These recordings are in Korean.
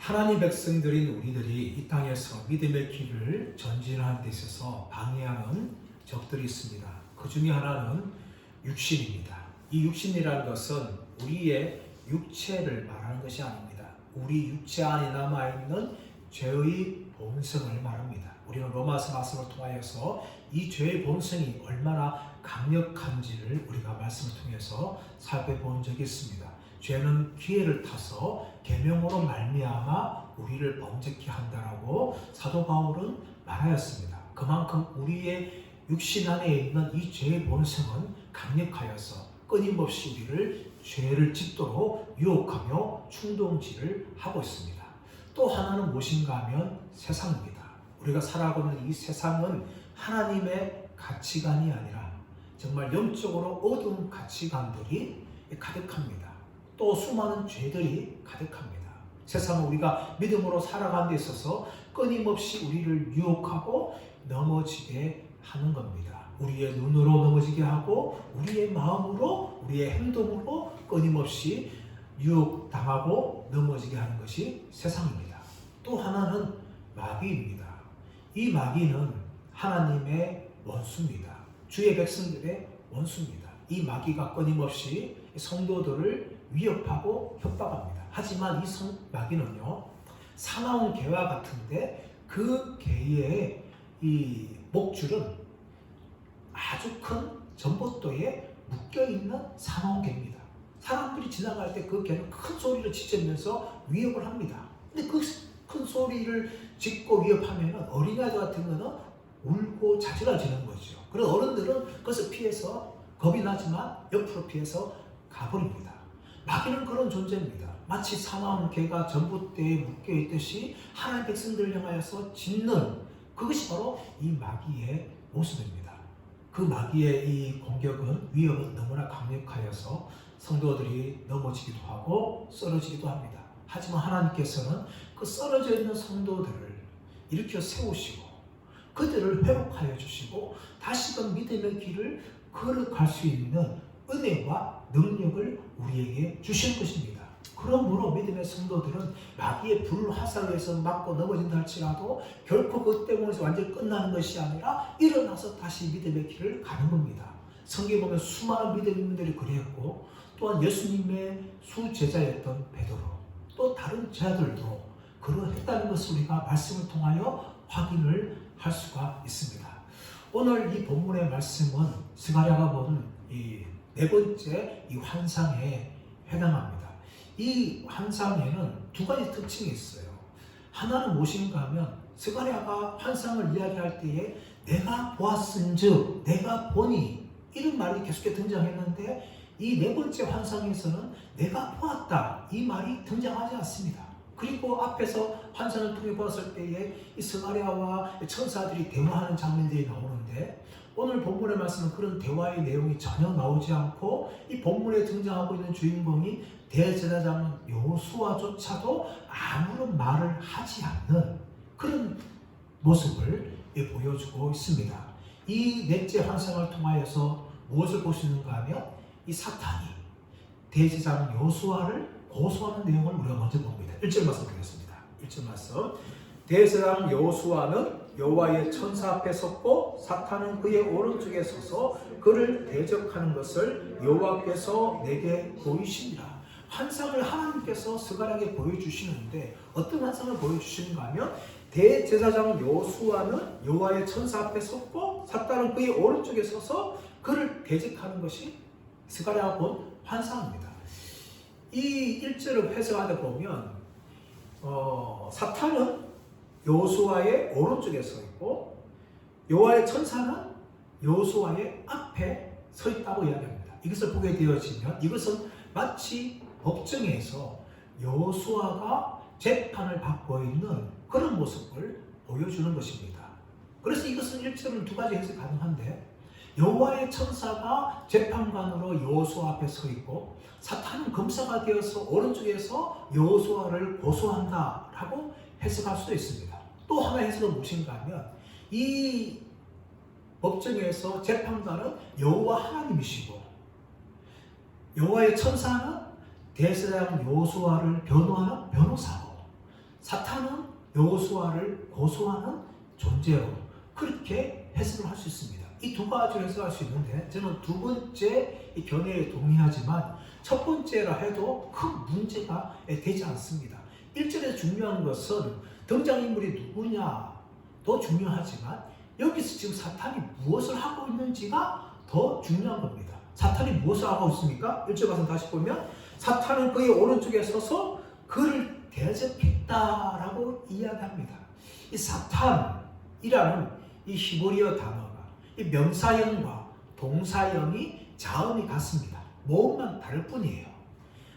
하나님 백성들인 우리들이 이 땅에서 믿음의 길을 전진하는 데 있어서 방해하는 적들이 있습니다. 그 중에 하나는 육신입니다. 이 육신이라는 것은 우리의 육체를 말하는 것이 아닙니다. 우리 육체 안에 남아있는 죄의 본성을 말합니다. 우리는 로마서 말씀을 통하여서 이 죄의 본성이 얼마나 강력한지를 우리가 말씀을 통해서 살펴본 적이 있습니다. 죄는 기회를 타서 계명으로 말미암아 우리를 범죄케 한다라고 사도 바울은 말하였습니다. 그만큼 우리의 육신 안에 있는 이 죄의 본성은 강력하여서 끊임없이 우리를 죄를 짓도록 유혹하며 충동질을 하고 있습니다. 또 하나는 무엇인가 하면 세상입니다. 우리가 살아가고 있는 이 세상은 하나님의 가치관이 아니라 정말 영적으로 어두운 가치관들이 가득합니다. 또 수많은 죄들이 가득합니다. 세상은 우리가 믿음으로 살아가는 데 있어서 끊임없이 우리를 유혹하고 넘어지게 하는 겁니다. 우리의 눈으로 넘어지게 하고 우리의 마음으로 우리의 행동으로 끊임없이 유혹당하고 넘어지게 하는 것이 세상입니다. 또 하나는 마귀입니다. 이 마귀는 하나님의 원수입니다. 주의 백성들의 원수입니다. 이 마귀가 끊임없이 성도들을 위협하고 협박합니다. 하지만 이 마귀는요, 사나운 개와 같은데 그 개의 이 목줄은 아주 큰 전봇대에 묶여있는 사나운 개입니다. 사람들이 지나갈 때 그 개는 큰 소리를 지르면서 위협을 합니다. 근데 그 큰 소리를 짓고 위협하면 어린아이 같은 거는 울고 자지러지는 거죠. 그래서 어른들은 그것을 피해서 겁이 나지만 옆으로 피해서 가버립니다. 마귀는 그런 존재입니다. 마치 사나운 개가 전봇대에 묶여있듯이 하나님의 백성들을 향하여서 짖는 그것이 바로 이 마귀의 모습입니다. 그 마귀의 이 공격은 위협은 너무나 강력하여서 성도들이 넘어지기도 하고 쓰러지기도 합니다. 하지만 하나님께서는 그 쓰러져 있는 성도들을 일으켜 세우시고 그들을 회복하여 주시고 다시금 믿음의 길을 걸어갈 수 있는 은혜와 능력을 우리에게 주시는 것입니다. 그러므로 믿음의 성도들은 마귀의 불화살에서 맞고 넘어진다 할지라도 결코 그 때문에 완전히 끝나는 것이 아니라 일어나서 다시 믿음의 길을 가는 겁니다. 성경에 보면 수많은 믿음인들이 그랬고 또한 예수님의 수제자였던 베드로 또 다른 제자들도 그러했다는 것을 우리가 말씀을 통하여 확인을 할 수가 있습니다. 오늘 이 본문의 말씀은 스가랴가 보는 이 네 번째 이 환상에 해당합니다. 이 환상에는 두 가지 특징이 있어요. 하나는 무엇인가 하면 스가랴가 환상을 이야기할 때에 내가 보았은즉, 내가 보니 이런 말이 계속해 등장했는데 이 네 번째 환상에서는 내가 보았다 이 말이 등장하지 않습니다. 그리고 앞에서 환상을 통해 보았을 때에 이 스가랴와 천사들이 대화하는 장면들이 나오는데 오늘 본문의 말씀은 그런 대화의 내용이 전혀 나오지 않고 이 본문에 등장하고 있는 주인공이 대제사장 여호수아조차도 아무런 말을 하지 않는 그런 모습을 보여주고 있습니다. 이 넷째 환상을 통하여서 무엇을 보시는가 하면 이 사탄이 대제사장 여호수아를 고소하는 내용을 우리가 먼저 봅니다. 1절 말씀 보겠습니다. 1절 말씀. 대제사장 여호수아는 여호와의 천사 앞에 섰고 사탄은 그의 오른쪽에 서서 그를 대적하는 것을 여호와께서 내게 보이시니라. 환상을 하나님께서 스가랴에게 보여주시는데 어떤 환상을 보여주시는가 하면 대제사장 여호수아는 여호와의 천사 앞에 섰고 사탄은 그의 오른쪽에 서서 그를 대적하는 것이 스가랴가 본 환상입니다. 이 1절을 해석하다 보면 사탄은 여호수아의 오른쪽에 서 있고 여호와의 천사는 여호수아의 앞에 서 있다고 이야기합니다. 이것을 보게 되어지면 이것은 마치 법정에서 여호수아가 재판을 받고 있는 그런 모습을 보여주는 것입니다. 그래서 이것은 1절은 두 가지 해석이 가능한데 여호와의 천사가 재판관으로 여호수아 앞에 서 있고 사탄은 검사가 되어서 오른쪽에서 여호수아를 고소한다라고 해석할 수도 있습니다. 또 하나 해석은 무엇인가 하면 이 법정에서 재판관은 여호와 하나님이시고 여호와의 천사는 대제사장 여호수아를 변호하는 변호사고 사탄은 여호수아를 고소하는 존재로 그렇게 해석을 할 수 있습니다. 이 두 가지로 해석할 수 있는데 저는 두 번째 이 견해에 동의하지만 첫 번째라 해도 큰 문제가 되지 않습니다. 1절에서 중요한 것은 등장인물이 누구냐도 중요하지만 여기서 지금 사탄이 무엇을 하고 있는지가 더 중요한 겁니다. 사탄이 무엇을 하고 있습니까? 1절 가서 다시 보면 사탄은 그의 오른쪽에 서서 그를 대적했다라고 이야기합니다. 이 사탄이라는 이 히브리어 단어가 이 명사형과 동사형이 자음이 같습니다. 모음만 다를 뿐이에요.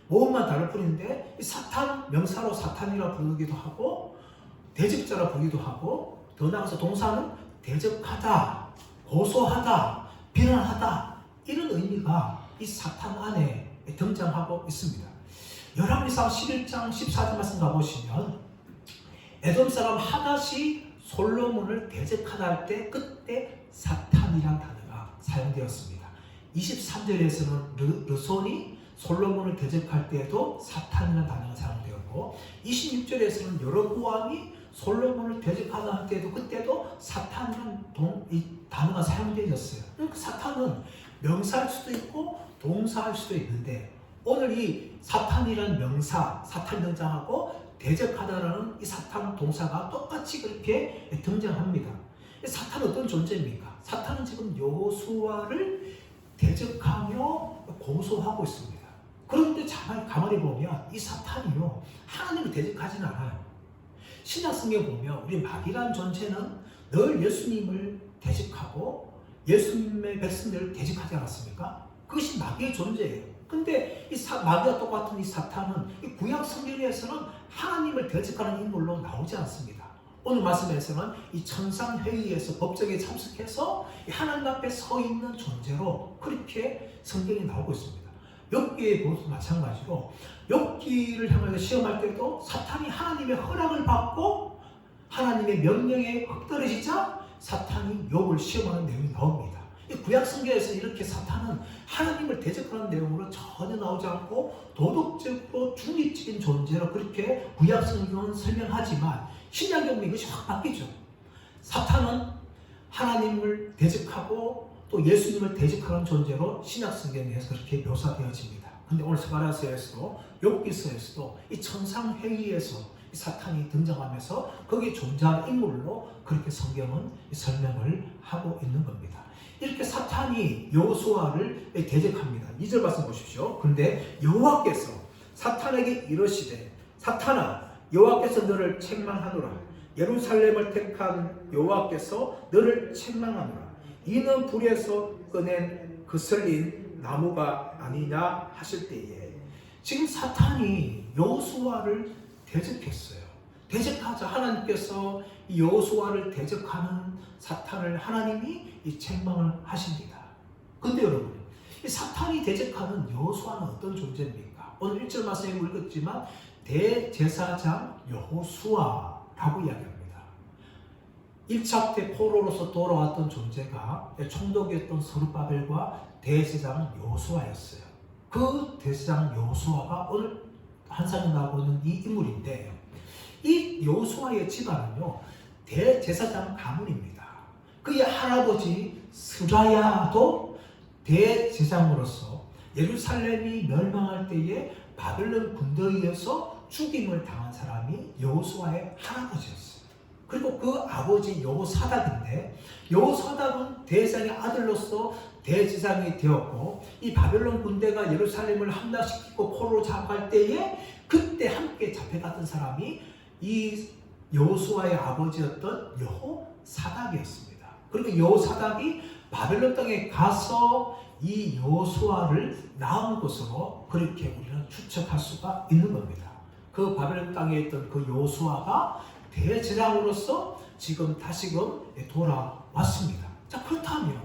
모음만 다를 뿐인데 이 사탄 명사로 사탄이라 부르기도 하고 대적자라 부르기도 하고 더 나아가서 동사는 대적하다, 고소하다, 비난하다 이런 의미가 이 사탄 안에 등장하고 있습니다. 열왕기상 11장 14절 말씀 가보시면 에돔 사람 하닷이 솔로몬을 대적하다 할 때 그때 사탄이란 단어가 사용되었습니다. 23절에서는 르손이 솔로몬을 대적할 때에도 사탄이라는 단어가 사용되었고 26절에서는 여로보암이 솔로몬을 대적하다 할 때도 그때도 사탄이라는 이 단어가 사용되었어요. 그러니까 사탄은 명사할 수도 있고 동사할 수도 있는데 오늘 이 사탄이라는 명사, 사탄 등장하고 대적하다라는 이 사탄 동사가 똑같이 그렇게 등장합니다. 사탄은 어떤 존재입니까? 사탄은 지금 여호수아를 대적하며 고소하고 있습니다. 그런데 가만히 보면 이 사탄이요 하나님을 대적하지는 않아요. 신약성경에 보면 우리 마귀라는 존재는 늘 예수님을 대적하고 예수님의 백성들을 대적하지 않았습니까? 그것이 마귀의 존재예요. 근데 마귀와 똑같은 이 사탄은 이 구약 성경에서는 하나님을 대적하는 인물로 나오지 않습니다. 오늘 말씀에서는 이 천상회의에서 법정에 참석해서 하나님 앞에 서 있는 존재로 그렇게 성경이 나오고 있습니다. 욥기의 모습도 마찬가지로 욥기를 향해서 시험할 때도 사탄이 하나님의 허락을 받고 하나님의 명령에 흙떨어지자 사탄이 욥을 시험하는 내용이 나옵니다. 구약 성경에서 이렇게 사탄은 하나님을 대적하는 내용으로 전혀 나오지 않고 도덕적으로 중립적인 존재로 그렇게 구약 성경은 설명하지만 신약경은 이것이 확 바뀌죠. 사탄은 하나님을 대적하고 또 예수님을 대적하는 존재로 신약 성경에서 그렇게 묘사되어집니다. 근데 오늘 스가랴서에서도 욥기서에서도 이 천상회의에서 이 사탄이 등장하면서 거기에 존재하는 인물로 그렇게 성경은 설명을 하고 있는 겁니다. 이렇게 사탄이 여호수아를 대적합니다. 2절 말씀 보십시오. 그런데 여호와께서 사탄에게 이르시되 사탄아 여호와께서 너를 책망하노라. 예루살렘을 택한 여호와께서 너를 책망하노라. 이는 불에서 꺼낸 거슬린 나무가 아니냐 하실 때에 지금 사탄이 여호수아를 대적했어요. 대적하자 하나님께서 이 여호수아를 대적하는 사탄을 하나님이 이 책망을 하십니다. 근데 여러분, 이 사탄이 대적하는 여호수아는 어떤 존재입니까? 오늘 1절 말씀에 읽었지만 대제사장 여호수아라고 이야기합니다. 1차 때 포로로서 돌아왔던 존재가 총독이었던 스룹바벨과 대제사장 여호수아였어요. 그 대제사장 여호수아가 오늘 한상에 나오고 있는 이 인물인데 이 여호수아의 집안은요 대제사장 가문입니다. 그의 할아버지 스라야도 대제사장으로서 예루살렘이 멸망할 때에 바벨론 군대에 의해서 죽임을 당한 사람이 여호수아의 할아버지였어요. 그리고 그 아버지 여호사닥인데 여호사닥은 대제사장의 아들로서 대제사장이 되었고 이 바벨론 군대가 예루살렘을 함락시키고 포로로 잡아갈 때에 그때 함께 잡혀갔던 사람이 이 여호수아의 아버지였던 여호사닥이었습니다. 그리고 여호사닥이 바벨론 땅에 가서 이 여호수아를 낳은 것으로 그렇게 우리는 추측할 수가 있는 겁니다. 그 바벨론 땅에 있던 그 여호수아가 대제사장으로서 지금 다시금 돌아왔습니다. 자, 그렇다면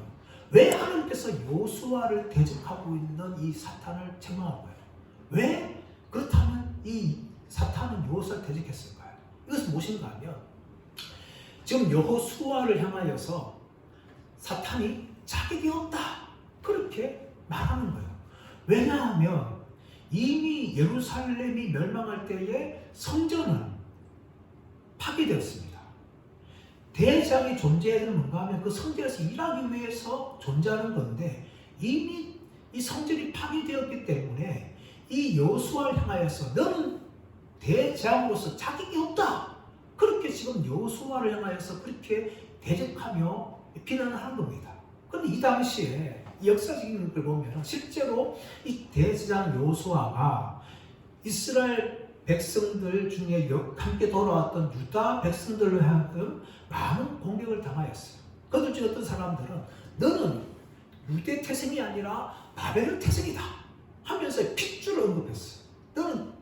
왜 하나님께서 여호수아를 대적하고 있는 이 사탄을 책망한 거예요? 왜 그렇다면 이 사탄은 여호수아를 대적했을까요? 이것은 무엇인가 하면 지금 여호수아를 향하여서 사탄이 자격이 없다 그렇게 말하는 거예요. 왜냐하면 이미 예루살렘이 멸망할 때에 성전은 파괴되었습니다. 대장이 존재해야 되는 뭔가 하면 그 성전에서 일하기 위해서 존재하는 건데 이미 이 성전이 파괴되었기 때문에 이 여호수아를 향하여서 너는 대장으로서 자격이 없다. 그렇게 지금 여호수아를 향하여서 그렇게 대적하며 비난을 하는 겁니다. 그런데 이 당시에 역사적인 걸 보면 실제로 이 대제사장 여호수아가 이스라엘 백성들 중에 함께 돌아왔던 유다 백성들을 향하여 많은 공격을 당하였어요. 그들 중에 어떤 사람들은 너는 유대 태생이 아니라 바벨 태생이다 하면서 핏줄을 언급했어요. 너는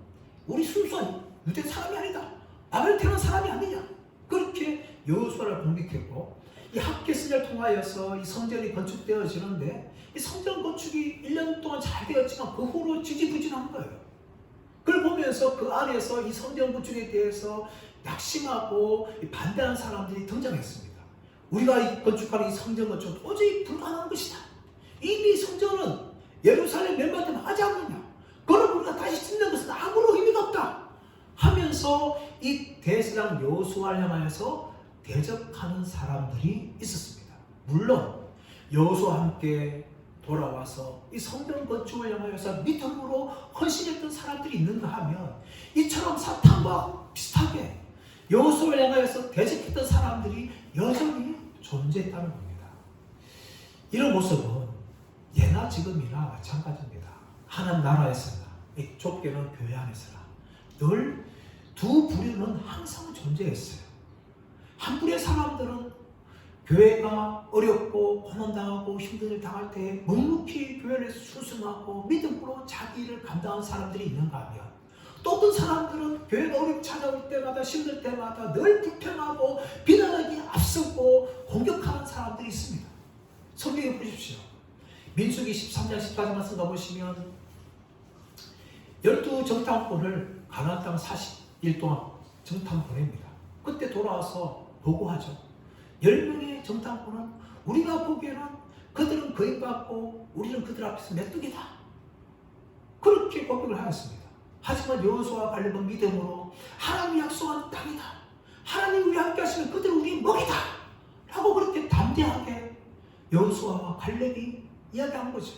우리 순수한 유대 사람이 아니다. 바벨 태어난 사람이 아니냐. 그렇게 여호수아를 공격했고 이 학개선을 통하여서 이 성전이 건축되어지는데 이 성전 건축이 1년 동안 잘 되었지만 그 후로 지지부진한 거예요. 그걸 보면서 그 안에서 이 성전 건축에 대해서 낙심하고 반대하는 사람들이 등장했습니다. 우리가 건축하는 이 성전 건축은 도저히 불가능한 것이다. 이미 성전은 예루살렘 멸망되면 하지 않느냐. 그걸 우리가 다시 짓는 것은 아무런 의미가 없다 하면서 이 대제사장 여호수아를 향하여서 대적하는 사람들이 있었습니다. 물론 여호수아와 함께 돌아와서 이 성전 건축을 향하여서 믿음으로 헌신했던 사람들이 있는가 하면 이처럼 사탄과 비슷하게 여호수아를 향하여서 대적했던 사람들이 여전히 존재했다는 겁니다. 이런 모습은 예나 지금이나 마찬가지입니다. 하나님 나라에서나 좁게는 교회 안에서나 늘 두 부류는 항상 존재했어요. 한 부류의 사람들은 교회가 어렵고 고난당하고 힘든 일 당할 때 묵묵히 교회를 수승하고 믿음으로 자기 일을 감당하는 사람들이 있는가 하면 또 어떤 사람들은 교회가 어렵게 찾아올 때마다 힘들 때마다 늘 불평하고 비난하기 앞서고 공격하는 사람들이 있습니다. 성경에 보십시오. 민수기 13장 10까지 말씀 가보시면 12정탐꾼을 가나안 땅 40일 동안 정탐 보냅니다. 그때 돌아와서 보고하죠. 10명의 정탐꾼은 우리가 보기에는 그들은 거인받고 우리는 그들 앞에서 메뚜기다. 그렇게 고백을 하였습니다. 하지만 여호수아와 갈렙은 믿음으로 하나님이 약속한 땅이다. 하나님이 우리 함께 하시면 그들은 우리 먹이다. 라고 그렇게 담대하게 여호수아와 갈렙이 이야기한 거죠.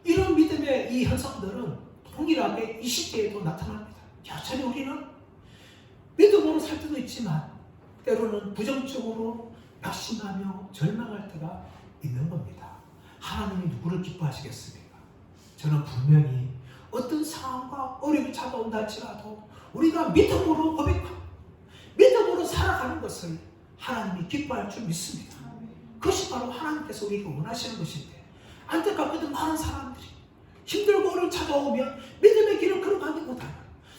이런 믿음의 이 현상들은 동일하게 이 시대에도 나타납니다. 여전히 우리는 믿음으로 살 때도 있지만 때로는 부정적으로 낙심하며 절망할 때가 있는 겁니다. 하나님이 누구를 기뻐하시겠습니까? 저는 분명히 어떤 상황과 어려움이 찾아온다 할지라도 우리가 믿음으로 고백하고 믿음으로 살아가는 것을 하나님이 기뻐할 줄 믿습니다. 그것이 바로 하나님께서 우리에게 원하시는 것인데 안타깝게도 많은 사람들이 힘들고 어려움 찾아오면 믿음의 길을 걸어가지 못하는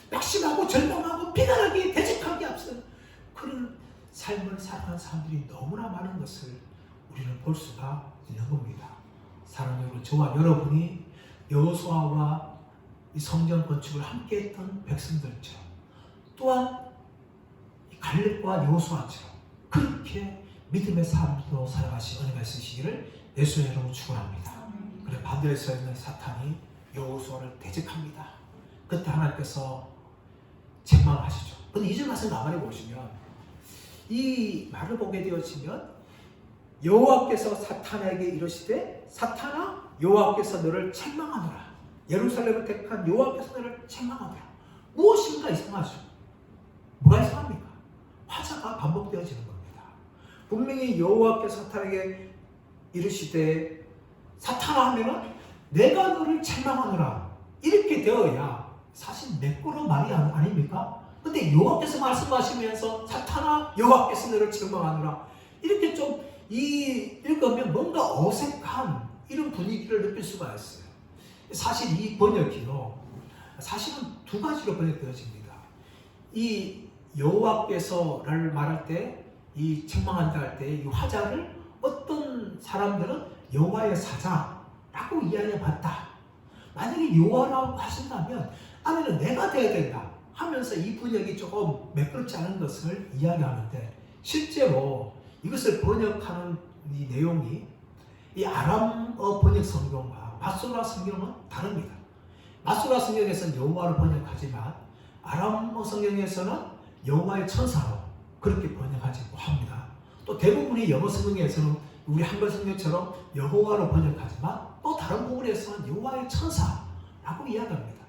낙심하고 절망하고 비난하기 대적하기 앞서 그런 삶을 살아가는 사람들이 너무나 많은 것을 우리는 볼 수가 있는 겁니다. 사랑하는 여러분, 저와 여러분이 여호수아와 이 성전 건축을 함께했던 백성들처럼 또한 갈렙과 여호수아처럼 그렇게 믿음의 삶으로 살아가신 은혜가 있으시기를 예수의 이름으로 축원합니다. 그래 반대에 서 있는 사탄이 여호수아를 대적합니다. 그때 하나님께서 책망하시죠. 그런데 이제 말씀 가만히 보시면 이 말을 보게 되어지면 여호와께서 사탄에게 이르시되 사탄아 여호와께서 너를 책망하노라. 예루살렘을 택한 여호와께서 너를 책망하노라. 무엇인가 이상하죠. 뭐가 이상합니까? 화자가 반복되어지는 겁니다. 분명히 여호와께서 사탄에게 이르시되 사탄아 하면은 내가 너를 책망하노라 이렇게 되어야 사실 매끄러운 말이 아닙니까? 근데 여호와께서 말씀하시면서 사탄아 여호와께서 너를 책망하노라 이렇게 좀 읽으면 뭔가 어색한 이런 분위기를 느낄 수가 있어요. 사실 이 번역기로 사실은 두 가지로 번역되어집니다. 이 여호와께서를 말할 때 이 책망한다 할 때 이 화자를 어떤 사람들은 여호와의 사자라고 이야기해 봤다. 만약에 여호와라고 하신다면 안에는 내가 되어야 된다 하면서 이 번역이 조금 매끄럽지 않은 것을 이야기하는데 실제로 이것을 번역하는 이 내용이 이 아람어 번역 성경과 마소라 성경은 다릅니다. 마소라 성경에서는 여호와를 번역하지만 아람어 성경에서는 여호와의 천사로 그렇게 번역하지도 합니다. 또 대부분의 영어 성경에서는 우리 한글 성경처럼 여호와로 번역하지만 또 다른 부분에서는 여호와의 천사라고 이야기합니다.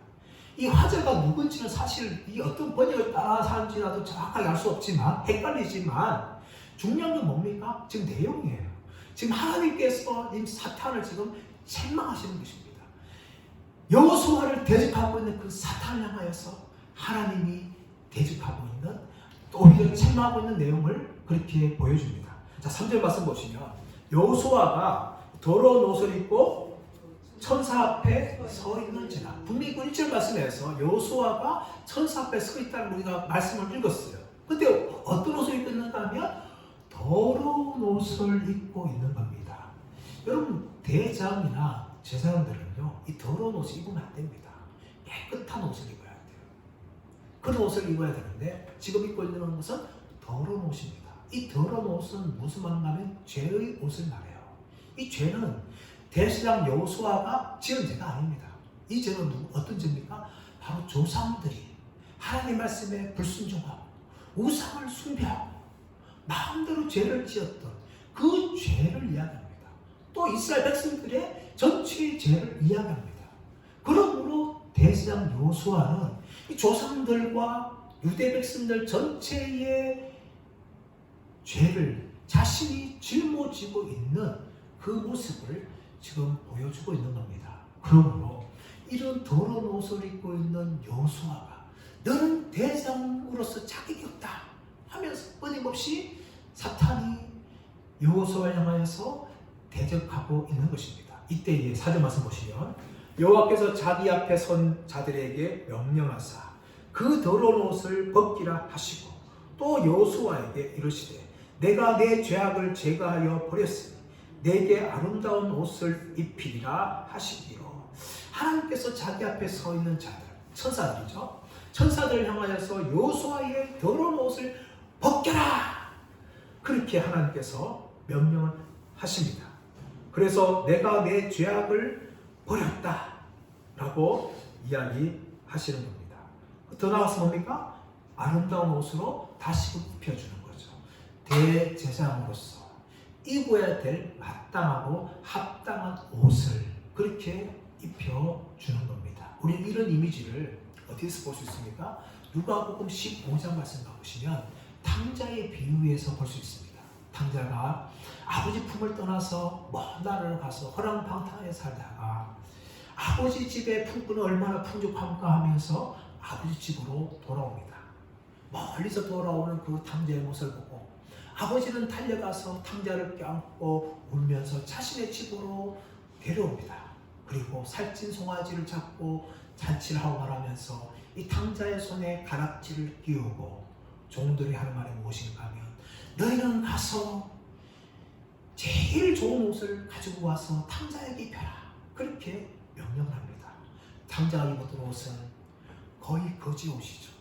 이 화제가 누군지는 사실 이 어떤 번역을 따라서 하는지 나도 정확하게 알 수 없지만 헷갈리지만 중요한 건 뭡니까? 지금 내용이에요. 지금 하나님께서 이 사탄을 지금 책망하시는 것입니다. 여호수아를 대적하고 있는 그 사탄을 향하여서 하나님이 대적하고 있는 또 오히려 책망하고 있는 내용을 그렇게 보여줍니다. 자, 3절 말씀 보시면 여호수아가 더러운 옷을 입고 천사 앞에 서 있는지라. 분명히 그 1절 말씀에서 여호수아가 천사 앞에 서 있다는 우리가 말씀을 읽었어요. 근데 어떤 옷을 입고 있는가 하면 더러운 옷을 입고 있는 겁니다. 여러분 대장이나 제사장들은요 이 더러운 옷을 입으면 안 됩니다. 깨끗한 옷을 입어야 돼요. 그런 옷을 입어야 되는데 지금 입고 있는 것은 더러운 옷입니다. 이 더러운 옷은 무슨 말인가 하면 죄의 옷을 말해요. 이 죄는 대제사장 여호수아가 지은 죄가 아닙니다. 이 죄는 어떤 죄입니까? 바로 조상들이 하나님 말씀에 불순종하고 우상을 숭배하고 마음대로 죄를 지었던 그 죄를 이야기합니다. 또 이스라엘 백성들의 전체의 죄를 이야기합니다. 그러므로 대제사장 여호수아는 이 조상들과 유대 백성들 전체의 죄를 자신이 짊어지고 있는 그 모습을 지금 보여주고 있는 겁니다. 그러므로 이런 더러운 옷을 입고 있는 여호수아가 너는 대장으로서 자격이 없다 하면서 끊임없이 사탄이 여호수아를 향하여서 대적하고 있는 것입니다. 이때의 4절 말씀 보시면 여호와께서 자기 앞에 선 자들에게 명령하사 그 더러운 옷을 벗기라 하시고 또 여호수아에게 이르시되 내가 내 죄악을 제거하여 버렸으니 내게 아름다운 옷을 입히리라 하시기로. 하나님께서 자기 앞에 서 있는 자들, 천사들이죠. 천사들을 향하여서 여호수아의 더러운 옷을 벗겨라 그렇게 하나님께서 명령을 하십니다. 그래서 내가 내 죄악을 버렸다 라고 이야기하시는 겁니다. 더 나아가서 뭡니까? 아름다운 옷으로 다시 입혀주는 거죠. 대제사장으로서 입어야 될 마땅하고 합당한 옷을 그렇게 입혀주는 겁니다. 우리는 이런 이미지를 어디에서 볼 수 있습니까? 누가복음 15장 말씀 보시면 탕자의 비유에서 볼 수 있습니다. 탕자가 아버지 품을 떠나서 먼 나라를 가서 허랑방탕하게 살다가 아버지 집에 품꾼은 얼마나 풍족한가 하면서 아버지 집으로 돌아옵니다. 멀리서 돌아오는 그 탕자의 모습을 보고 아버지는 달려가서 탕자를 껴안고 울면서 자신의 집으로 데려옵니다. 그리고 살찐 송아지를 잡고 잔치를 하고 말하면서 이 탕자의 손에 가락지를 끼우고 종들이 하는 말이 무엇인가 하면 너희는 가서 제일 좋은 옷을 가지고 와서 탕자에게 입혀라 그렇게 명령을 합니다. 탕자가 입었던 옷은 거의 거지 옷이죠.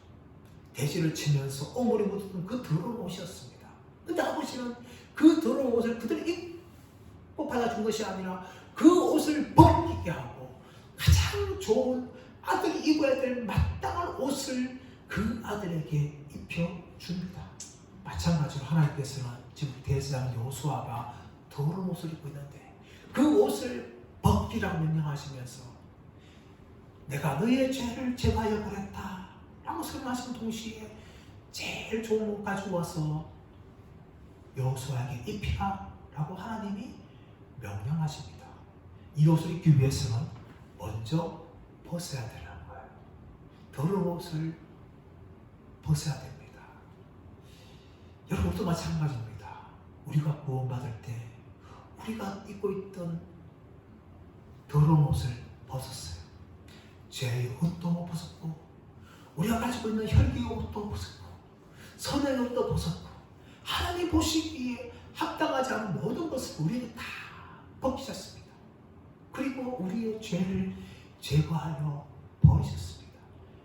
돼지를 치면서 오물이 묻었던 그 더러운 옷이었습니다. 근데 아버지는 그 더러운 옷을 그대로 입고 받아준 것이 아니라 그 옷을 벗기게 하고 가장 좋은 아들이 입어야 될 마땅한 옷을 그 아들에게 입혀줍니다. 마찬가지로 하나님께서는 지금 대제사장 여호수아가 더러운 옷을 입고 있는데 그 옷을 벗기라고 명령하시면서 내가 너의 죄를 제거하여 버렸다 라고 설명하시는 동시에 제일 좋은 옷 가지고 와서 여호수아에게 입히라 라고 하나님이 명령하십니다. 이 옷을 입기 위해서는 먼저 벗어야 되는 거예요. 더러운 옷을 벗어야 됩니다. 여러분도 마찬가지입니다. 우리가 구원받을 때 우리가 입고 있던 더러운 옷을 벗었어요. 죄의 옷도 벗었고 우리가 가지고 있는 혈기의 옷도 벗었고 선의 옷도 벗었고 하나님 보시기에 합당하지 않은 모든 것을 우리는 다 벗기셨습니다. 그리고 우리의 죄를 제거하여 버리셨습니다.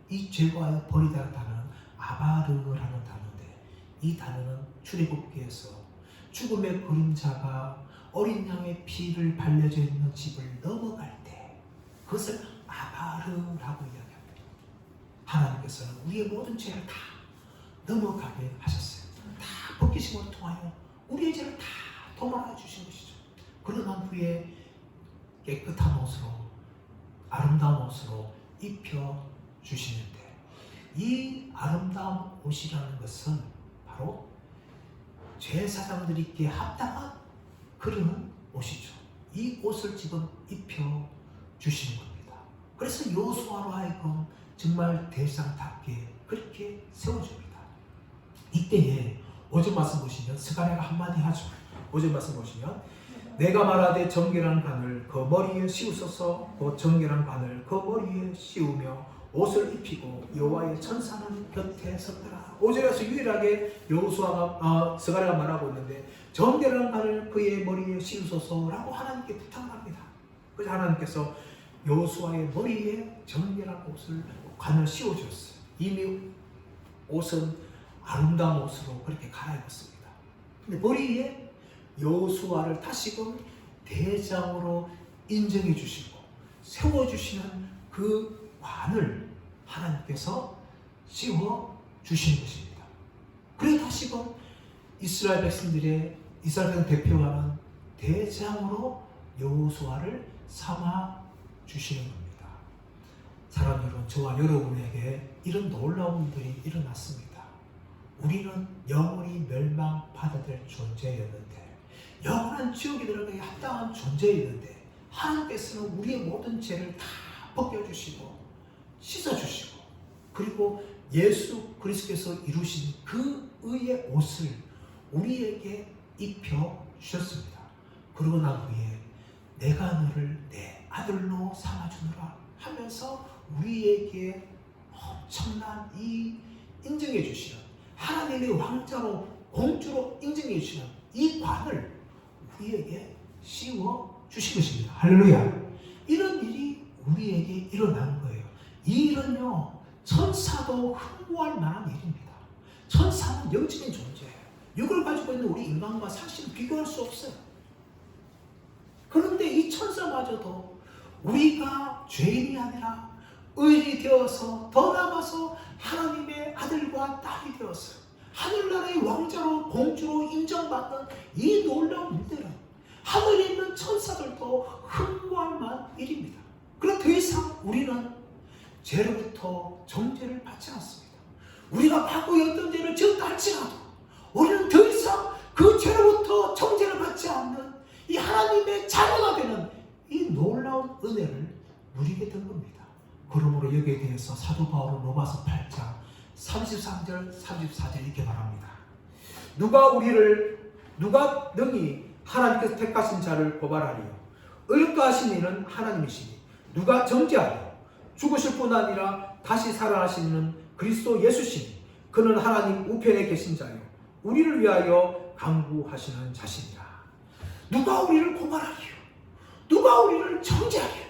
이 제거하여 버리다는 단어는 아바르라는 단어인데 이 단어는 출애굽기에서 죽음의 그림자가 어린 양의 피를 발려져 있는 집을 넘어갈 때 그것을 아바르라고 이야기합니다. 하나님께서는 우리의 모든 죄를 다 넘어가게 하셨어요. 다 벗기심을 통하여 우리의 죄를 다 도말아 주신 것이죠. 그러고 난 후에 깨끗한 옷으로, 아름다운 옷으로 입혀 주시는데, 이 아름다운 옷이라는 것은 바로 제사장들이 입기에 합당한 그런 옷이죠. 이 옷을 지금 입혀 주시는 겁니다. 그래서 여호수아로 하여금 정말 대장답게 그렇게 세워줍니다. 이때에 5절 말씀 보시면 스가랴가 한마디 하죠. 5절 말씀 보시면 내가 말하되 정결한 관을 그 머리에 씌우소서. 그 정결한 관을 그 머리에 씌우며 옷을 입히고 여호와의 천사는 곁에 섰더라. 5절에서 유일하게 여호수아가 스가랴가 말하고 있는데 정결한 관을 그의 머리에 씌우소서라고 하나님께 부탁을 합니다. 그래서 하나님께서 여호수아의 머리에 정결한 옷을 관을 씌워주었어요. 이미 옷은 아름다운 옷으로 그렇게 갈아입었습니다. 근데 머리에 여호수아를 다시금 대장으로 인정해 주시고 세워주시는 그 관을 하나님께서 씌워 주시는 것입니다. 그래서 다시금 이스라엘 백성들 대표하는 대장으로 여호수아를 삼아 주시는 겁니다. 사랑하는 여러분, 저와 여러분에게 이런 놀라운 일들이 일어났습니다. 우리는 영원히 멸망받아야 될 존재였는데, 영원한 지옥에 들어가기 합당한 존재였는데, 하나님께서는 우리의 모든 죄를 다 벗겨주시고 씻어주시고, 그리고 예수 그리스도께서 이루신 그 의의 옷을 우리에게 입혀 주셨습니다. 그러고 난 후에 내가 너를 내 아들로 삼아주노라 하면서 우리에게 엄청난 이 인정해 주시는, 하나님의 왕자로 공주로 인정해 주시는 이 관을 우리에게 씌워 주신 것입니다. 할렐루야. 이런 일이 우리에게 일어나는 거예요. 이 일은요, 천사도 흠모할 만한 일입니다. 천사는 영적인 존재예요. 육을 가지고 있는 우리 인간과 사실은 비교할 수 없어요. 그런데 이 천사마저도 우리가 죄인이 아니라 의인이 되어서, 더 나아가서 하나님의 아들과 딸이 되었어요. 하늘나라의 왕자로 공주로 인정받는 이 놀라운 일들은 하늘에 있는 천사들도 흠모할 만한 일입니다. 그러나 더 이상 우리는 죄로부터 정죄를 받지 않습니다. 우리가 과거에 어떤 죄를 지었다 할지라도 우리는 더 이상 그 죄로부터 정죄를 받지 않는 이 하나님의 자녀가 되는 이 놀라운 은혜를 누리게 된 겁니다. 그러므로 여기에 대해서 사도 바울은 로마서 8장 33절 34절 이렇게 말합니다. 누가 능히 하나님께서 택하신 자를 고발하리요? 의롭다 하신 이는 하나님이시니 누가 정죄하리요? 죽으실 뿐 아니라 다시 살아나시는 그리스도 예수시니 그는 하나님 우편에 계신 자요 우리를 위하여 간구하시는 자시니라. 누가 우리를 고발하리요? 누가 우리를 정죄하리요?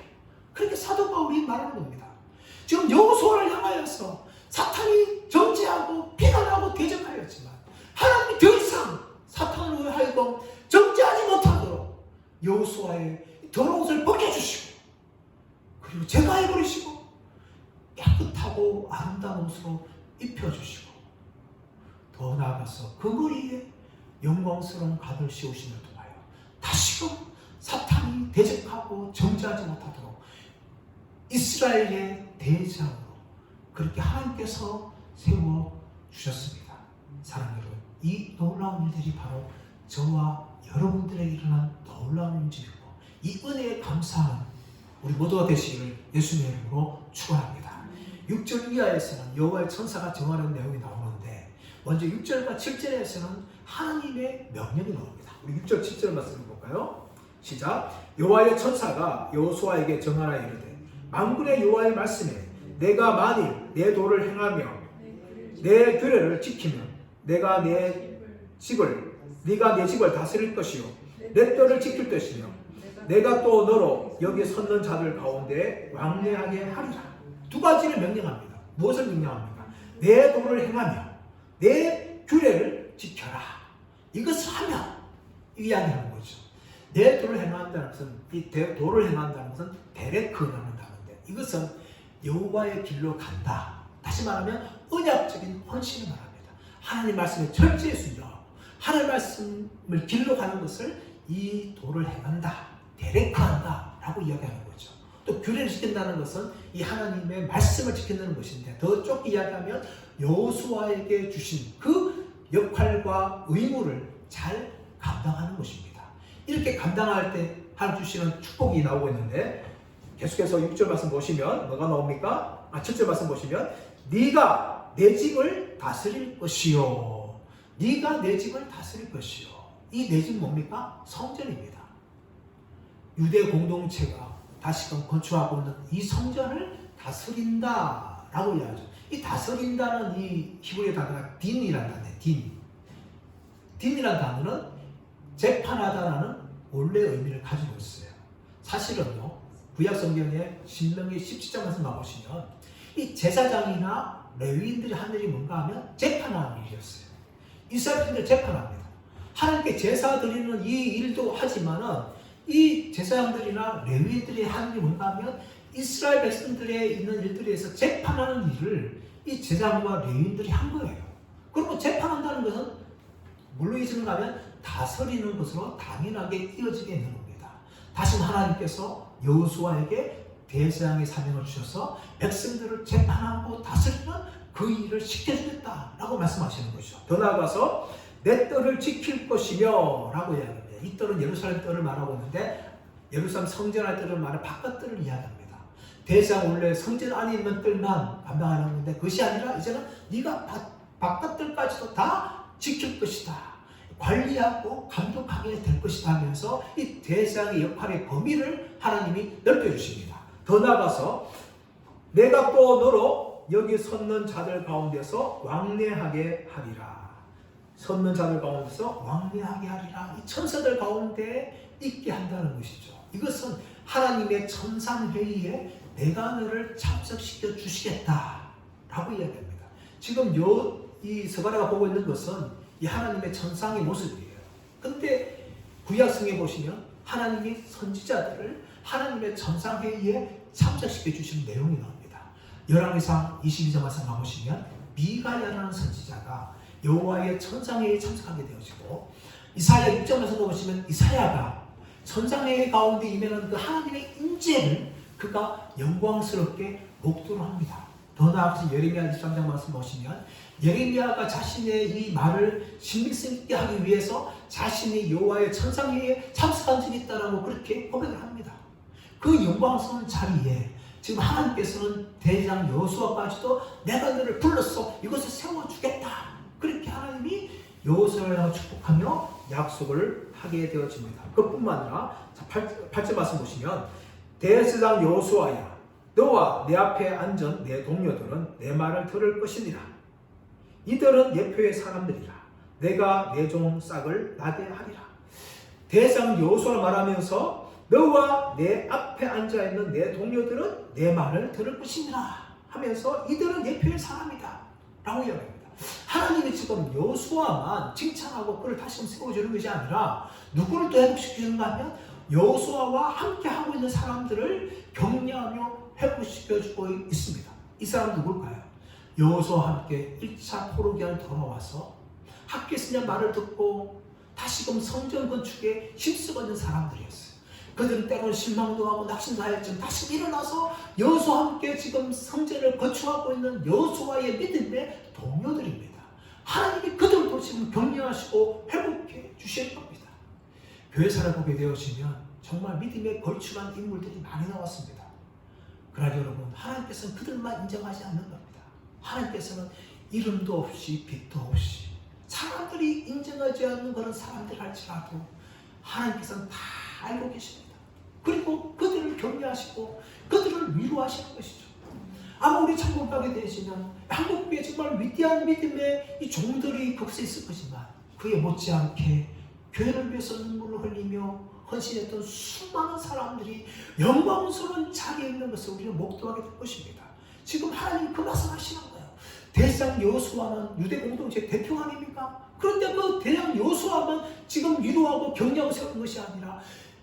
그렇게 사도 바울이 말하는 겁니다. 지금 여호수아를 향하여서 사탄이 정죄하고 비난하고 대적하였지만 하나님이 더 이상 사탄으로 하여금 정죄하지 못하도록 여호수아의 더러운 옷을 벗겨주시고, 그리고 제거해버리시고 깨끗하고 아름다운 옷으로 입혀주시고, 더 나아가서 그 머리에 영광스러운 관을 씌우심을 통하여 다시금 사탄이 대적하고 정죄하지 못하도록 이스라엘의 대장으로 그렇게 하나님께서 세워주셨습니다. 사랑하는 여러분, 이 놀라운 일들이 바로 저와 여러분들에게 일어난 놀라운 일들이고, 이 은혜에 감사하는 우리 모두가 되시기를 예수님의 이름으로 축원합니다. 6절 이하에서는 여호와의 천사가 정하는 내용이 나오는데, 먼저 6절과 7절에서는 하나님의 명령이 나옵니다. 우리 6절 7절 말씀을 볼까요? 시작. 여호와의 천사가 여호수아에게 정하라 이르되 만군의 여호와의 말씀에 내가 만일 내 도를 행하며 내 규례를 지키면 네가 내 집을 다스릴 것이요 내 뜰을 지킬 것이며 내가 또 너로 여기 섰는 자들 가운데 왕래하게 하리라. 두 가지를 명령합니다. 무엇을 명령합니까? 내 도를 행하며 내 규례를 지켜라. 이것을 하면 이야기하는 거죠. 내 도를 행한다는 것은, 이 도를 행한다는 것은 데레크라는 단어인데, 이것은 여호와의 길로 간다. 다시 말하면 언약적인 헌신을 말합니다. 하나님 말씀에 철저히 순종하고 하나님 말씀을 길로 가는 것을 이 도를 행한다, 대rek한다 라고 이야기하는 거죠. 또 규례를 지킨다는 것은 이 하나님의 말씀을 지킨다는 것인데, 더 좁게 이야기하면 여호수아에게 주신 그 역할과 의무를 잘 감당하는 것입니다. 이렇게 감당할 때 하나님 주시는 축복이 나오고 있는데, 계속해서 6절 말씀 보시면 뭐가 나옵니까? 7절 말씀 보시면 네가 내 집을 다스릴 것이요. 네가 내 집을 다스릴 것이요. 이 내 집 뭡니까? 성전입니다. 유대 공동체가 다시금 건축하고 있는 이 성전을 다스린다 라고 이야기하죠. 이 다스린다는 이 히브리 단어가 딘이라는 단어예요. 딘이라는 단어는 재판하다라는 원래 의미를 가지고 있어요. 사실은요, 구약 성경에 신명기 17장 말씀 가보시면 이 제사장이나 레위인들이 하는 일이 뭔가 하면 재판하는 일이었어요. 이스라엘인들 재판합니다. 하나님께 제사 드리는 이 일도 하지만은 이 제사장들이나 레위인들이 하는 일이 뭔가 하면 이스라엘 백성들의 있는 일들에서 재판하는 일을 이 제사장과 레위인들이 한 거예요. 그리고 재판한다는 것은 물론이지는 하면 다스리는 것으로 당연하게 이어지게 있는 겁니다. 다시 하나님께서 여호수아에게 대제사장의 사명을 주셔서 백성들을 재판하고 다스리는 그 일을 시켜주겠다라고 말씀하시는 것이죠. 더 나아가서 내 뜰을 지킬 것이며 라고 이야기합니다. 이 뜰은 예루살렘 뜰을 말하고 있는데, 예루살렘 성전할 뜰을 말해 바깥 뜰을 이야기합니다. 대제사장 원래 성전 안에 있는 뜰만 감당하는 건데, 그것이 아니라 이제는 네가 바깥 뜰까지도 다 지킬 것이다, 관리하고 감독하게 될 것이다 하면서 이 대제사장의 역할의 범위를 하나님이 넓혀주십니다. 더 나아가서 내가 또 너로 여기 섰는 자들 가운데서 왕래하게 하리라. 섰는 자들 가운데서 왕래하게 하리라. 이 천사들 가운데 있게 한다는 것이죠. 이것은 하나님의 천상회의에 내가 너를 참석시켜 주시겠다라고 이야기합니다. 지금 이 스가랴가 보고 있는 것은 이 하나님의 천상의 모습이에요. 근데 구약성에 보시면 하나님이 선지자들을 하나님의 천상회의에 참석시켜 주시는 내용이 나옵니다. 열왕기상 22장 말씀 가보시면 미가야라는 선지자가 여호와의 천상회의에 참석하게 되어지고, 이사야 6장 말씀 보시면 이사야가 천상회의 가운데 임하는 그 하나님의 임재를 그가 영광스럽게 목도를 합니다. 더 나아가서 예레미야 23장 말씀 보시면 예레미야가 자신의 이 말을 신빙성 있게 하기 위해서 자신이 여호와의 천상회의에 참석한 적이 있다라고 그렇게 고백을 합니다. 그 영광스러운 자리에 지금 하나님께서는 대제사장 여호수아까지도 내가 너를 불렀어, 이것을 세워주겠다, 그렇게 하나님이 여호수아를 축복하며 약속을 하게 되어집니다. 그뿐만 아니라 8절 말씀 보시면 대제사장 여호수아야, 너와 내 앞에 앉은 내 동료들은 내 말을 들을 것이니라. 이들은 예표의 사람들이라. 내가 내 종 싹을 나게 하리라. 대제사장 여호수아를 말하면서 너와 내 앞에 앉아있는 내 동료들은 내 말을 들을 것이니라 하면서 이들은 예표의 사람이다 라고 이야기합니다. 하나님이 지금 여호수아만 칭찬하고 그를 다시 세워주는 것이 아니라 누구를 또 회복시키는가 하면 여호수아와 함께 하고 있는 사람들을 격려하며 회복시켜주고 있습니다. 이 사람 누굴까요? 여호수아와 함께 1차 포로기한을 돌아와서 학교에서 말을 듣고 다시금 성전 건축에 힘쓰고 있는 사람들이었어요. 그들은 때로는 실망도 하고 낙심도 하였지만 다시 일어나서 여호수아와 함께 지금 성전을 건축하고 있는 여호수아의 믿음의 동료들입니다. 하나님이 그들도 지금 격려하시고 회복해 주실 겁니다. 교회사를 보게 되어지면 정말 믿음에 걸출한 인물들이 많이 나왔습니다. 그러나 여러분, 하나님께서는 그들만 인정하지 않는 겁니다. 하나님께서는 이름도 없이 빛도 없이 사람들이 인정하지 않는 그런 사람들 할지라도 하나님께서는 다 알고 계십니다. 그리고 그들을 격려하시고 그들을 위로하시는 것이죠. 아마 우리 천국 가게 되시면 한국교회 정말 위대한 믿음의 이 종들이 거기서 있을 것이지만 그에 못지않게 교회를 위해서 눈물을 흘리며 헌신했던 수많은 사람들이 영광스러운 자리에 있는 것을 우리는 목도하게 될 것입니다. 지금 하나님 그 말씀하시는 거예요. 대제사장 여호수아는 유대 공동체 대표 아닙니까? 그런데 그 대제사장 여호수아만 지금 위로하고 격려하고 세우는 것이 아니라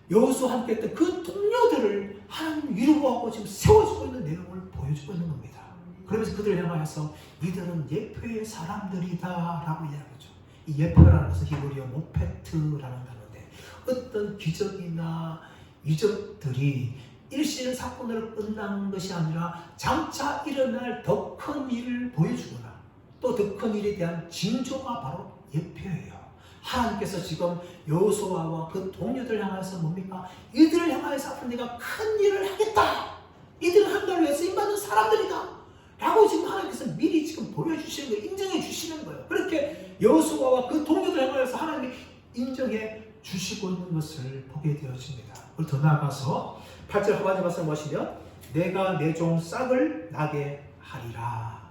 여호수아와 함께 했던 그 동료들을 하나님 위로하고 지금 세워주고 있는 내용을 보여주고 있는 겁니다. 그러면서 그들을 향하여서 이들은 예표의 사람들이다 라고 이야기하죠. 이 예표라는 것은 히브리어 모페트라는 단어인데 어떤 기적이나 이적들이 일시적 사건으로 끝난 것이 아니라 장차 일어날 더 큰 일을 보여주거나 또 더 큰 일에 대한 징조가 바로 예표예요. 하나님께서 지금 여호수아와 그 동료들 향해서 뭡니까? 이들을 향해서 앞으로 내가 큰 일을 하겠다. 이들은 하나님을 위해서 쓰임받는 사람들이다. 라고 지금 하나님께서 미리 지금 보여주시는 거예요. 인정해 주시는 거예요. 그렇게 여호수아와 그 동료들 향해서 하나님이 인정해 주시고 있는 것을 보게 되어집니다. 그리고 더 나아가서 8절 하반절 말씀 보시면 내가 내 종 싹을 나게 하리라.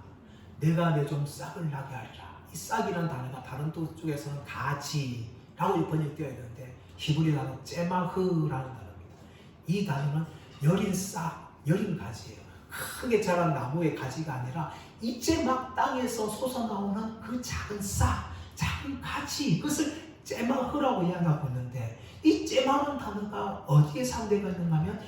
내가 내 종 싹을 나게 하리라. 이 싹이라는 단어가 다른 쪽에서는 가지라고 번역되어 있는데 히브리 단어 째마흐라는 단어입니다. 이 단어는 여린 싹, 여린 가지예요. 크게 자란 나무의 가지가 아니라 이제 막 땅에서 솟아나오는 그 작은 싹, 작은 가지, 그것을 째마흐라고 이야기하고 있는데 이 째마흐라는 단어가 어디에 사용되고 있는가 하면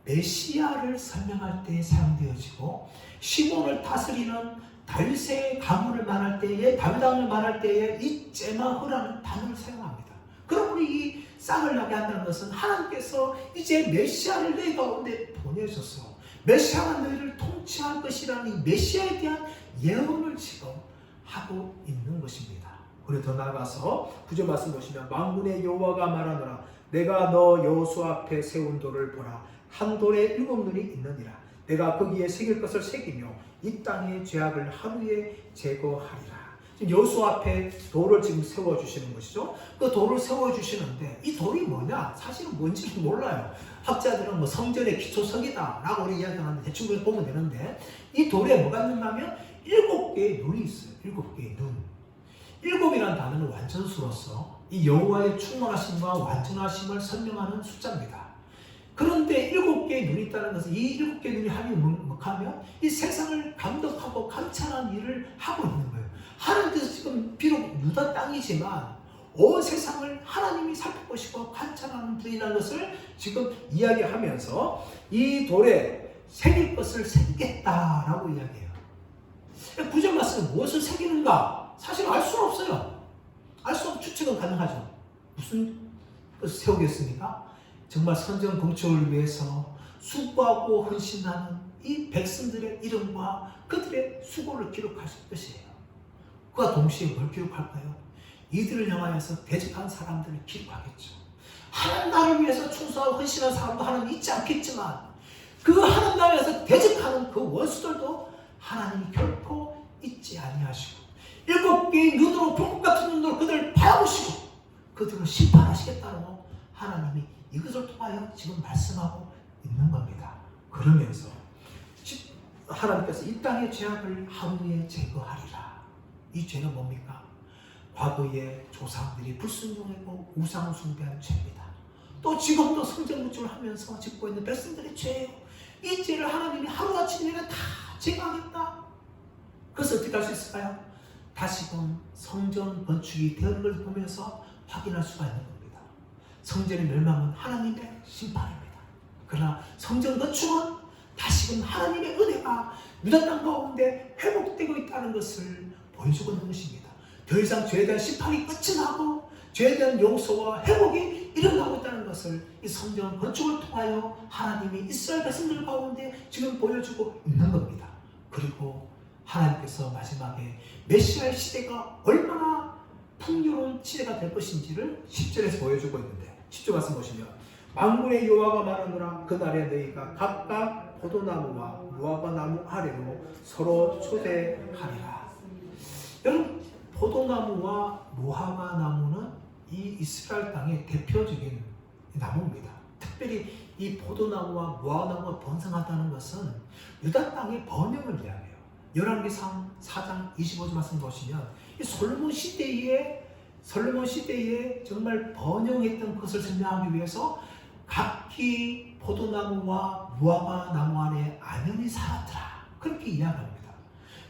메시아를 설명할 때 사용되어지고 시몬을 다스리는 다윗의 가문을 말할 때에 다윗 왕을 말할 때에 이 째마흐라는 단어를 사용합니다. 그러므로 이 싹을 나게 한다는 것은 하나님께서 이제 메시아를 너희 가운데 보내셔서 메시아가 너희를 통치할 것이라는 이 메시아에 대한 예언을 지금 하고 있는 것입니다. 그리고 더 나아가서 9절 말씀 보시면 만군의 여호와가 말하노라 내가 너 여호수아 앞에 세운 돌을 보라 한 돌에 7눈이 있느니라 내가 거기에 새길 것을 새기며 이 땅의 죄악을 하루에 제거하리라. 지금 여호수아 앞에 돌을 지금 세워주시는 것이죠. 그 돌을 세워주시는데 이 돌이 뭐냐? 사실은 뭔지는 몰라요. 학자들은 뭐 성전의 기초석이다 라고 우리 이야기하는데 대충 보면 되는데 이 돌에 뭐가 있는가 하면 7개의 눈이 있어요. 7개의 눈. 7이라는 단어는 완전수로서 이 여호와의 충만하심과 완전하심을 설명하는 숫자입니다. 그런데 7개의 눈이 있다는 것은 이 7개의 눈이 하면 뭐하면 이 세상을 감독하고 감찰하는 일을 하고 있는 거예요. 하나님께서 지금 비록 유다 땅이지만 온 세상을 하나님이 살펴보시고 관찰하는 분이라는 것을 지금 이야기하면서 이 돌에 새길 것을 새기겠다라고 이야기해요. 9절 말씀은 무엇을 새기는가? 사실 알 수는 없어요. 알 수 없는 추측은 가능하죠. 무슨 것을 세우겠습니까? 정말 선전 공초를 위해서 수고하고 헌신하는 이 백성들의 이름과 그들의 수고를 기록하실 것이에요. 그와 동시에 뭘 기록할까요? 이들을 향하여서 대적한 사람들을 기록하겠죠. 하나님 나라를 위해서 충성하고 헌신한 사람도 하나님 잊지 않겠지만 그 하나님 나라에서 대적하는 그 원수들도 하나님이 결코 잊지 아니하시고 7개의 눈으로 불꽃 같은 눈으로 그들을 바라보시고 그들을 심판하시겠다고 하나님이 이것을 통하여 지금 말씀하고 있는 겁니다. 그러면서 하나님께서 이 땅의 죄악을 하루에 제거하리라. 이 죄는 뭡니까? 과거의 조상들이 불순종했고 우상을 숭배한 죄입니다. 또 지금도 성전구축을 하면서 짓고 있는 백성들의 죄예요. 이 죄를 하나님이 하루아침에 다 제거하겠다. 그래서 어떻게 할 수 있을까요? 다시금 성전 건축이 되는 걸 보면서 확인할 수가 있는 겁니다. 성전의 멸망은 하나님의 심판입니다. 그러나 성전 건축은 다시금 하나님의 은혜가 유다 땅 가운데 회복되고 있다는 것을 보여주고 있는 것입니다. 더 이상 죄에 대한 심판이 끝이 나고 죄에 대한 용서와 회복이 일어나고 있다는 것을 이 성전 건축을 통하여 하나님이 이스라엘 백성들 가운데 지금 보여주고 있는 겁니다. 그리고 하나님께서 마지막에 메시아의 시대가 얼마나 풍요로운 시대가 될 것인지를 10절에서 보여주고 있는데 10절 말씀 보시면 만군의 여호와가 말하노라 그날에 너희가 각각 포도나무와 무화과나무 아래로 서로 초대하리라. 여러분 포도나무와 무화과나무는 이 이스라엘 땅의 대표적인 나무입니다. 특별히 이 포도나무와 무화과나무가 번성하다는 것은 유다 땅의 번영을 이야기해요. 열왕기상 4장 25절 말씀 보시면 이 솔로몬 시대에 정말 번영했던 것을 설명하기 위해서 각기 포도나무와 무화과나무 안에 안연히 살았더라. 그렇게 이야기합니다.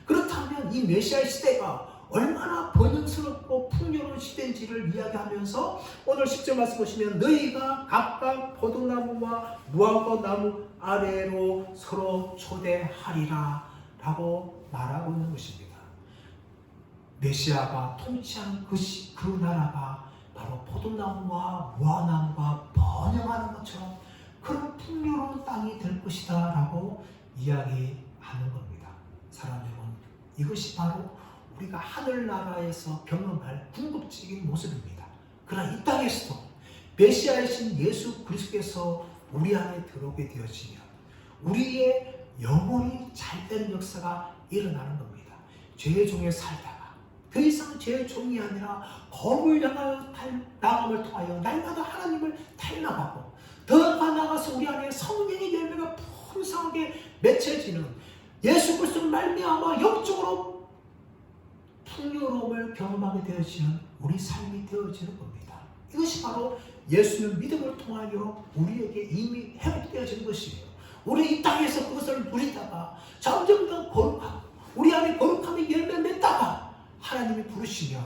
그렇다면 이 메시아의 시대가 얼마나 번영스럽고 풍요로운 시대인지를 이야기하면서 오늘 10절 말씀 보시면 너희가 각각 포도나무와 무화과나무 아래로 서로 초대하리라 라고 말하고 있는 것입니다. 메시아가 통치하는 그 나라가 바로 포도나무와 무화나무가 번영하는 것처럼 그런 풍요로운 땅이 될 것이다 라고 이야기하는 겁니다. 사랑하는 여러분, 이것이 바로 우리가 하늘나라에서 경험할 궁극적인 모습입니다. 그러나 이 땅에서도 메시아이신 예수 그리스도께서 우리 안에 들어오게 되어지면 우리의 영혼이 잘되는 역사가 일어나는 겁니다. 죄의 종에 살다가 더 이상 죄의 종이 아니라 거룩을 향하여 나감을 통하여 날마다 하나님을 닮아가고 더 나아가서 우리 안에 성령의 열매가 풍성하게 맺혀지는 예수 그리스도를 말미암아 영적으로 풍요로움을 경험하게 되어지는 우리 삶이 되어지는 겁니다. 이것이 바로 예수는 믿음을 통하여 우리에게 이미 회복되어지는 것이에요. 우리 이 땅에서 그것을 누리다가 점점 더 거룩하고 우리 안에 거룩함의 열매를 맺다가 하나님이 부르시면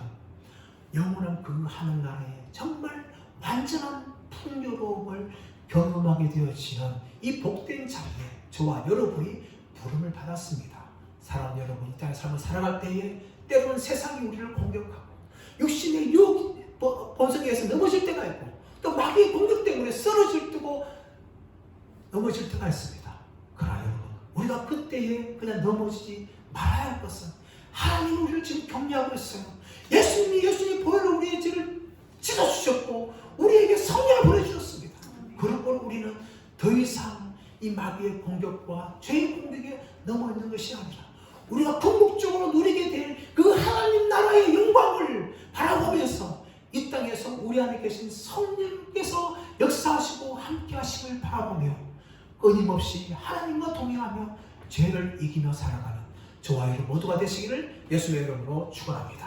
영원한 그 하늘나라에 정말 완전한 풍요로움을 경험하게 되어지는 이 복된 자리에 저와 여러분이 부름을 받았습니다. 사람 여러분, 이 땅의 삶을 살아갈 때에 때로는 세상이 우리를 공격하고 육신의 유혹 본성에서 넘어질 때가 있고 또 마귀의 공격 때문에 쓰러질 때고 넘어질 때가 있습니다. 그러나 여러분, 우리가 그때에 그냥 넘어지지 말아야 할 것은 하나님이 우리를 지금 격려하고 있어요. 예수님이 보혈로 우리의 죄를 씻어주셨고 우리에게 성령을 보내주셨습니다. 그러므로 우리는 더 이상 이 마귀의 공격과 죄의 공격에 넘어있는 것이 아니라 우리가 궁극적으로 누리게 될 그 하나님 나라의 영광을 바라보면서 이 땅에서 우리 안에 계신 성령께서 역사하시고 함께 하심을 바라보며 끊임없이 하나님과 동행하며 죄를 이기며 살아가는 저와 여러분 모두가 되시기를 예수의 이름으로 축원합니다.